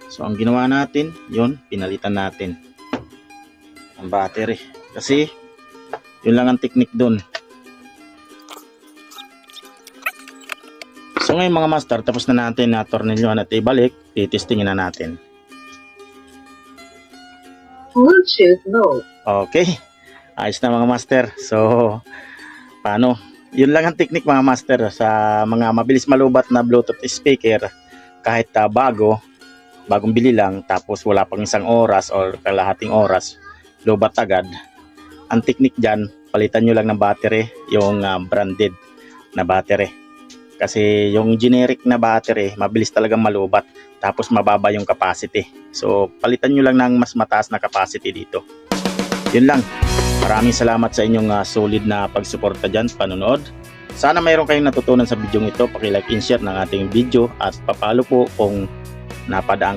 So ang ginawa natin, yun, pinalitan natin ang battery. Kasi yun lang ang technique dun. So ngayon mga master, tapos na natin na tornilyohan at ibalik, titestingin na natin. Bluetooth mode. Okay, ayos na mga master. So paano? Yun lang ang technique mga master sa mga mabilis malubat na Bluetooth speaker. Kahit bagong bili lang, tapos wala pang isang oras or kalahating oras, lubat agad. Ang technique dyan, palitan nyo lang ng battery, yung branded na battery. Kasi yung generic na battery, mabilis talagang malubat, tapos mababa yung capacity. So palitan nyo lang ng mas mataas na capacity dito. Yun lang. Maraming salamat sa inyong solid na pagsuporta dyan, panonood. Sana mayroon kayong natutunan sa video ito. Paki-like and share ng ating video at papalo po kung napadaan